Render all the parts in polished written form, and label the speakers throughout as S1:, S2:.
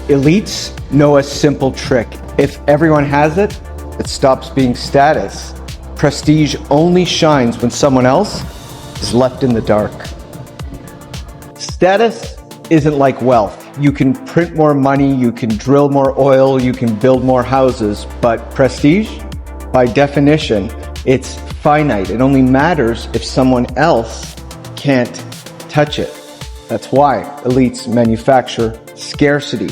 S1: Elites know a simple trick. If everyone has it, it stops being status. Prestige only shines when someone else is left in the dark. Status isn't like wealth. You can print more money, you can drill more oil, you can build more houses, but prestige, by definition, it's finite. It only matters if someone else can't touch it. That's why elites manufacture scarcity.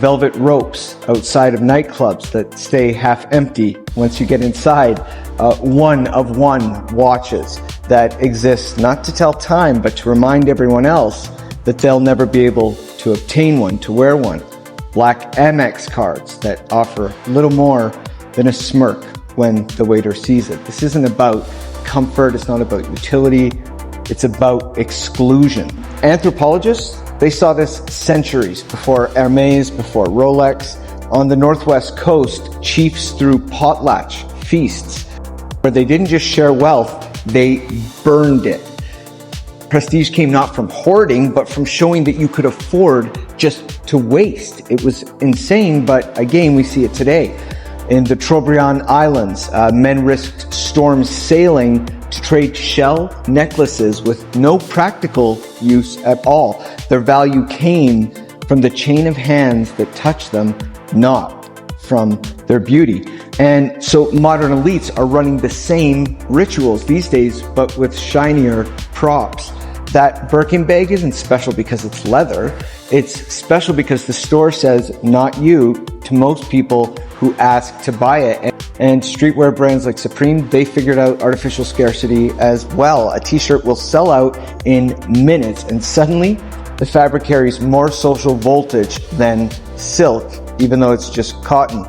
S1: Velvet ropes outside of nightclubs that stay half empty once you get inside. One of one watches that exist not to tell time, but to remind everyone else that they'll never be able to obtain one, to wear one. Black Amex cards that offer little more than a smirk when the waiter sees it. This isn't about comfort, it's not about utility, it's about exclusion. Anthropologists, they saw this centuries before Hermes, before Rolex. On the Northwest coast, chiefs threw potlatch feasts where they didn't just share wealth, they burned it. Prestige came not from hoarding, but from showing that you could afford just to waste. It was insane, but again, we see it today. In the Trobriand Islands, men risked storms sailing to trade shell necklaces with no practical use at all. Their value came from the chain of hands that touched them, not from their beauty. And so modern elites are running the same rituals these days, but with shinier props. That Birkin bag isn't special because it's leather. It's special because the store says, not you, to most people who ask to buy it. And streetwear brands like Supreme, they figured out artificial scarcity as well. A t-shirt will sell out in minutes, and suddenly the fabric carries more social voltage than silk, even though it's just cotton.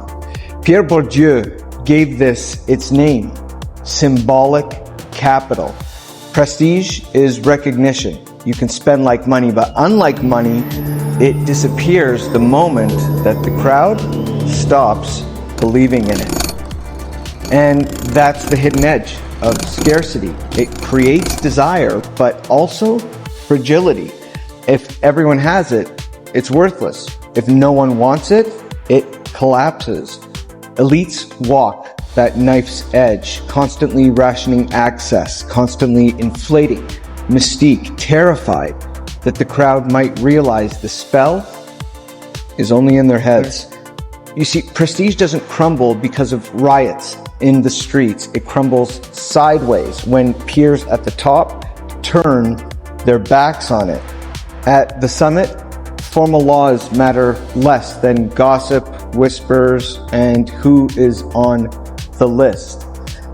S1: Pierre Bourdieu gave this its name, symbolic capital. Prestige is recognition. You can spend like money, but unlike money, it disappears the moment that the crowd stops believing in it. And that's the hidden edge of scarcity. It creates desire, but also fragility. If everyone has it, it's worthless. If no one wants it, it collapses. Elites walk that knife's edge, constantly rationing access, constantly inflating mystique, terrified that the crowd might realize the spell is only in their heads. You see, prestige doesn't crumble because of riots in the streets. It crumbles sideways when peers at the top turn their backs on it. At the summit, formal laws matter less than gossip, whispers, and who is on the list.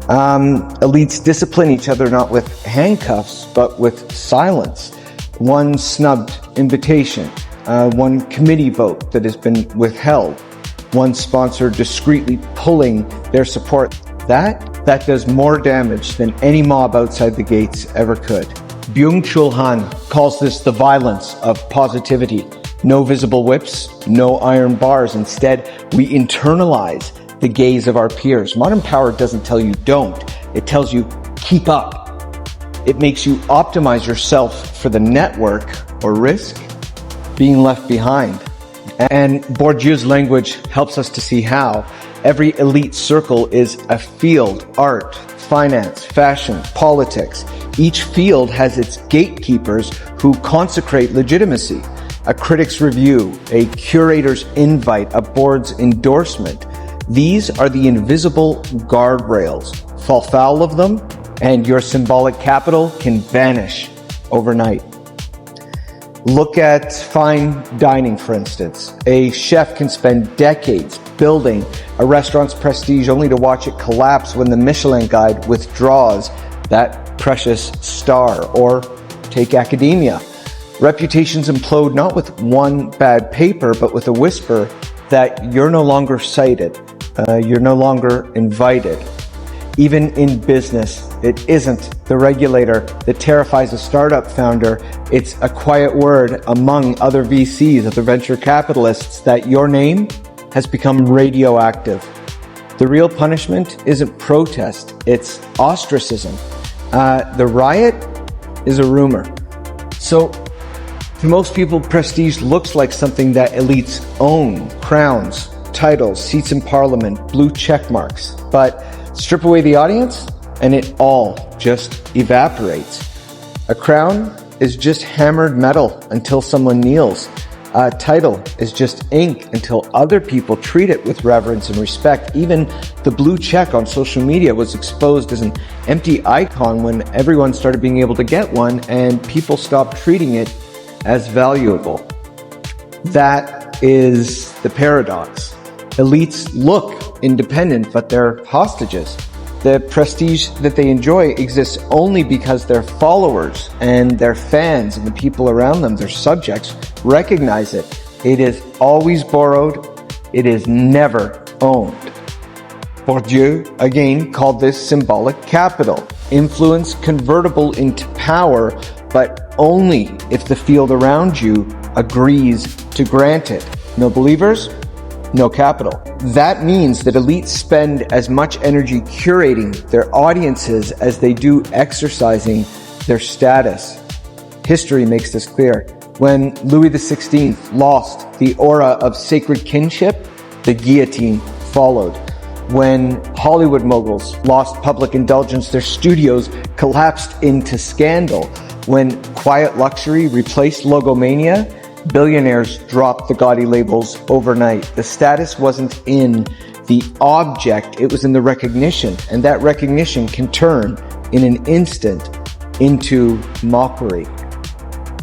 S1: Elites discipline each other not with handcuffs, but with silence. One snubbed invitation, one committee vote that has been withheld, one sponsor discreetly pulling their support. That does more damage than any mob outside the gates ever could. Byung-Chul Han calls this the violence of positivity. No visible whips, no iron bars. Instead, we internalize the gaze of our peers. Modern power doesn't tell you don't. It tells you keep up. It makes you optimize yourself for the network or risk being left behind. And Bourdieu's language helps us to see how. Every elite circle is a field: art, finance, fashion, politics. Each field has its gatekeepers who consecrate legitimacy. A critic's review, a curator's invite, a board's endorsement. These are the invisible guardrails. Fall foul of them, and your symbolic capital can vanish overnight. Look at fine dining, for instance. A chef can spend decades building a restaurant's prestige only to watch it collapse when the Michelin Guide withdraws that precious star. Or take academia. Reputations implode not with one bad paper, but with a whisper that you're no longer cited, you're no longer invited. Even in business, it isn't the regulator that terrifies a startup founder. It's a quiet word among other VCs, other venture capitalists, that your name has become radioactive. The real punishment isn't protest, it's ostracism. The riot is a rumor. So To most people, prestige looks like something that elites own: crowns, titles, seats in parliament, blue check marks. But strip away the audience and it all just evaporates. A crown is just hammered metal until someone kneels. A title is just ink until other people treat it with reverence and respect. Even the blue check on social media was exposed as an empty icon when everyone started being able to get one and people stopped treating it as valuable. That is the paradox. Elites look independent, but they're hostages. The prestige that they enjoy exists only because their followers and their fans and the people around them, their subjects, recognize it. It is always borrowed. It is never owned. Bourdieu, again, called this symbolic capital. Influence convertible into power, but only if the field around you agrees to grant it. No believers? No capital. That means that elites spend as much energy curating their audiences as they do exercising their status. History makes this clear. When Louis XVI lost the aura of sacred kinship, the guillotine followed. When Hollywood moguls lost public indulgence, their studios collapsed into scandal. When quiet luxury replaced logomania, billionaires dropped the gaudy labels overnight. The status wasn't in the object, it was in the recognition. And that recognition can turn in an instant into mockery.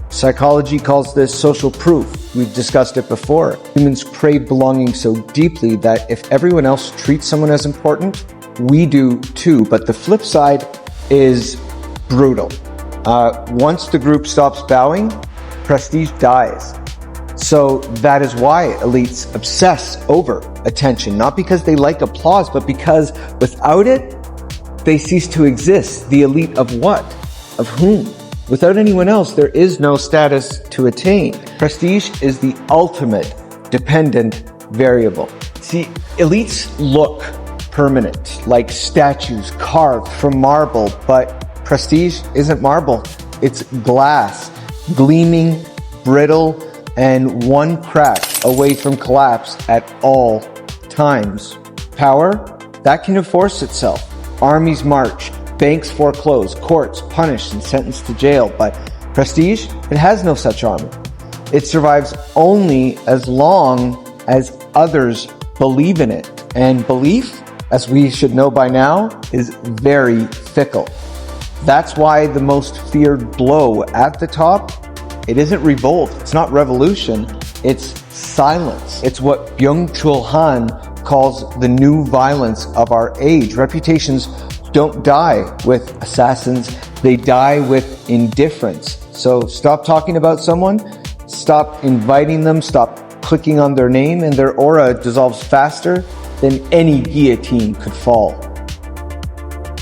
S1: Psychology calls this social proof. We've discussed it before. Humans crave belonging so deeply that if everyone else treats someone as important, we do too. But the flip side is brutal. Once the group stops bowing, prestige dies. So that is why elites obsess over attention, not because they like applause, but because without it, they cease to exist. The elite of what? Of whom? Without anyone else, there is no status to attain. Prestige is the ultimate dependent variable. See, elites look permanent, like statues carved from marble, but prestige isn't marble. It's glass, gleaming, brittle, and one crack away from collapse at all times. Power, that can enforce itself. Armies march, banks foreclose, courts punish and sentence to jail. But prestige, it has no such armor. It survives only as long as others believe in it. And belief, as we should know by now, is very fickle. That's why the most feared blow at the top, it isn't revolt, it's not revolution, it's silence. It's what Byung-Chul Han calls the new violence of our age. Reputations don't die with assassins, they die with indifference. So stop talking about someone, stop inviting them, stop clicking on their name, and their aura dissolves faster than any guillotine could fall.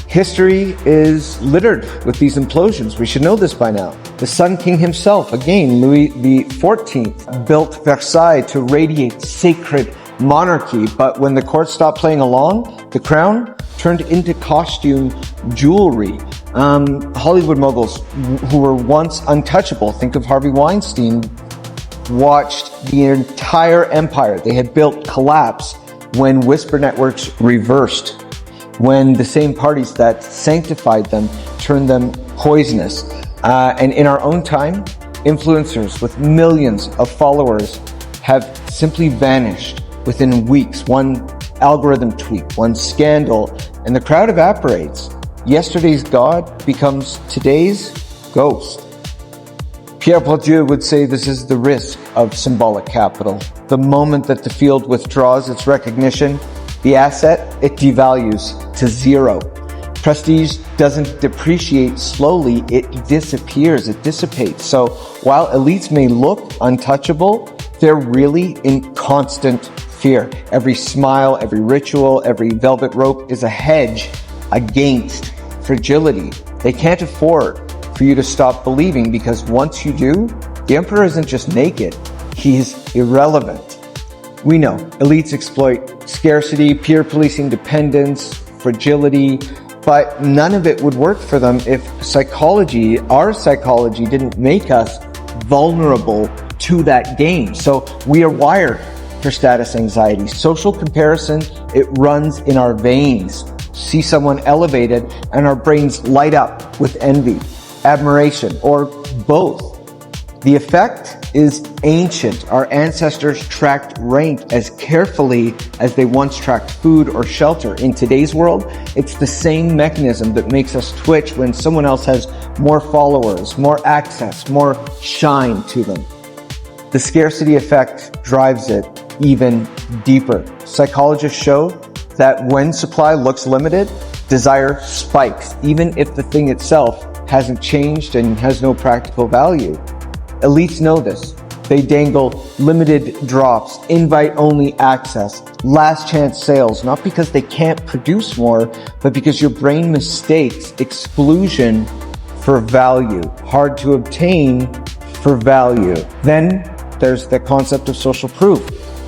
S1: History is littered with these implosions. We should know this by now. The Sun King himself, again, Louis XIV, built Versailles to radiate sacred monarchy, but when the court stopped playing along, the crown turned into costume jewelry. Hollywood moguls who were once untouchable, think of Harvey Weinstein, watched the entire empire they had built collapse when whisper networks reversed, when the same parties that sanctified them turned them poisonous. And in our own time, influencers with millions of followers have simply vanished within weeks. One algorithm tweak, one scandal, and the crowd evaporates. Yesterday's God becomes today's ghost. Pierre Bourdieu would say this is the risk of symbolic capital. The moment that the field withdraws its recognition, the asset, it devalues to zero. Prestige doesn't depreciate slowly, it disappears, it dissipates. So while elites may look untouchable, they're really in constant fear. Every smile, every ritual, every velvet rope is a hedge against fragility. They can't afford for you to stop believing, because once you do, the emperor isn't just naked, he's irrelevant. We know elites exploit scarcity, peer policing dependence, fragility, but none of it would work for them if psychology, our psychology, didn't make us vulnerable to that gain. So we are wired for status anxiety. Social comparison, it runs in our veins. See someone elevated and our brains light up with envy, admiration, or both. The effect is ancient. Our ancestors tracked rank as carefully as they once tracked food or shelter. In today's world, it's the same mechanism that makes us twitch when someone else has more followers, more access, more shine to them. The scarcity effect drives it even deeper. Psychologists show that when supply looks limited, desire spikes, even if the thing itself hasn't changed and has no practical value. Elites know this. They dangle limited drops, invite-only access, last chance sales, not because they can't produce more, but because your brain mistakes exclusion for value, hard to obtain for value. Then there's the concept of social proof.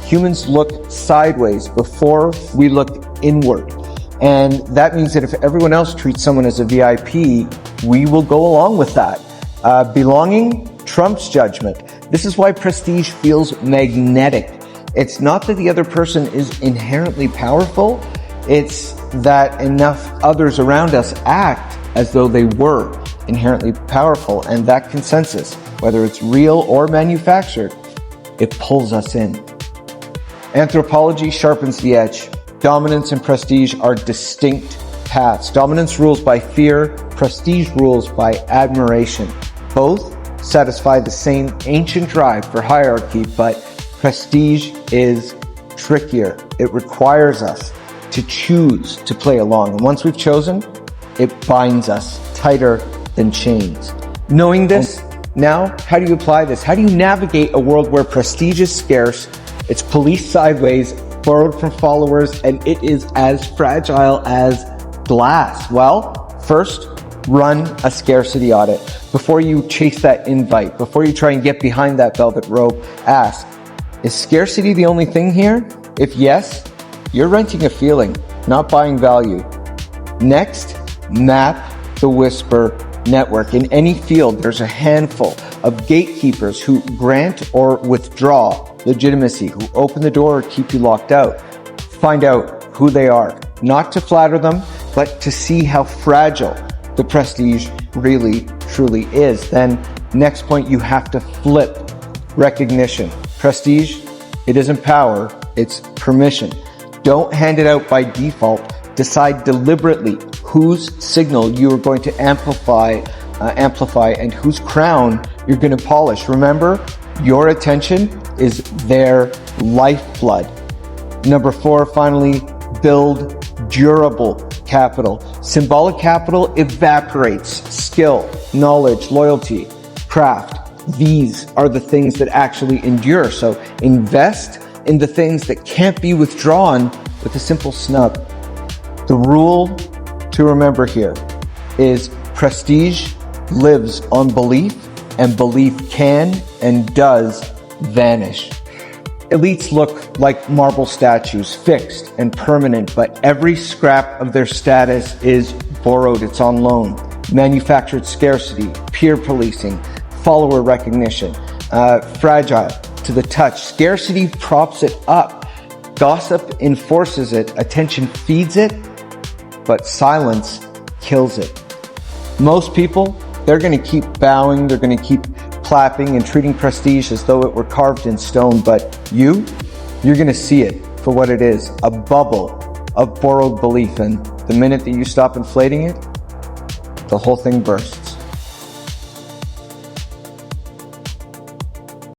S1: Humans look sideways before we look inward. And that means that if everyone else treats someone as a VIP, we will go along with that. Belonging trumps judgment. This is why prestige feels magnetic. It's not that the other person is inherently powerful. It's that enough others around us act as though they were inherently powerful. And that consensus, whether it's real or manufactured, it pulls us in. Anthropology sharpens the edge. Dominance and prestige are distinct paths. Dominance rules by fear. Prestige rules by admiration. Both satisfy the same ancient drive for hierarchy, but prestige is trickier. It requires us to choose to play along. And once we've chosen, it binds us tighter than chains. Knowing this, now, how do you apply this? How do you navigate a world where prestige is scarce, it's policed sideways, borrowed from followers, and it is as fragile as glass? Well, first, run a scarcity audit. Before you chase that invite, before you try and get behind that velvet rope, ask, is scarcity the only thing here? If yes, you're renting a feeling, not buying value. Next, map the whisper network. In any field, there's a handful of gatekeepers who grant or withdraw legitimacy, who open the door or keep you locked out. Find out who they are, not to flatter them, but to see how fragile the prestige really, truly is. Then, next point, you have to flip recognition. Prestige, it isn't power, it's permission. Don't hand it out by default. Decide deliberately whose signal you are going to amplify and whose crown you're going to polish. Remember, your attention is their lifeblood. Number 4, finally, build durable capital. Symbolic capital evaporates. Skill, knowledge, loyalty, craft. These are the things that actually endure. So invest in the things that can't be withdrawn with a simple snub. The rule to remember here is prestige lives on belief, and belief can and does vanish. Elites look like marble statues, fixed and permanent, but every scrap of their status is borrowed, it's on loan. Manufactured scarcity, peer policing, follower recognition, fragile to the touch. Scarcity props it up. Gossip enforces it. Attention feeds it, but silence kills it. Most people, they're going to keep bowing, they're going to keep clapping and treating prestige as though it were carved in stone, but you're going to see it for what it is, a bubble of borrowed belief, and the minute that you stop inflating it, the whole thing bursts.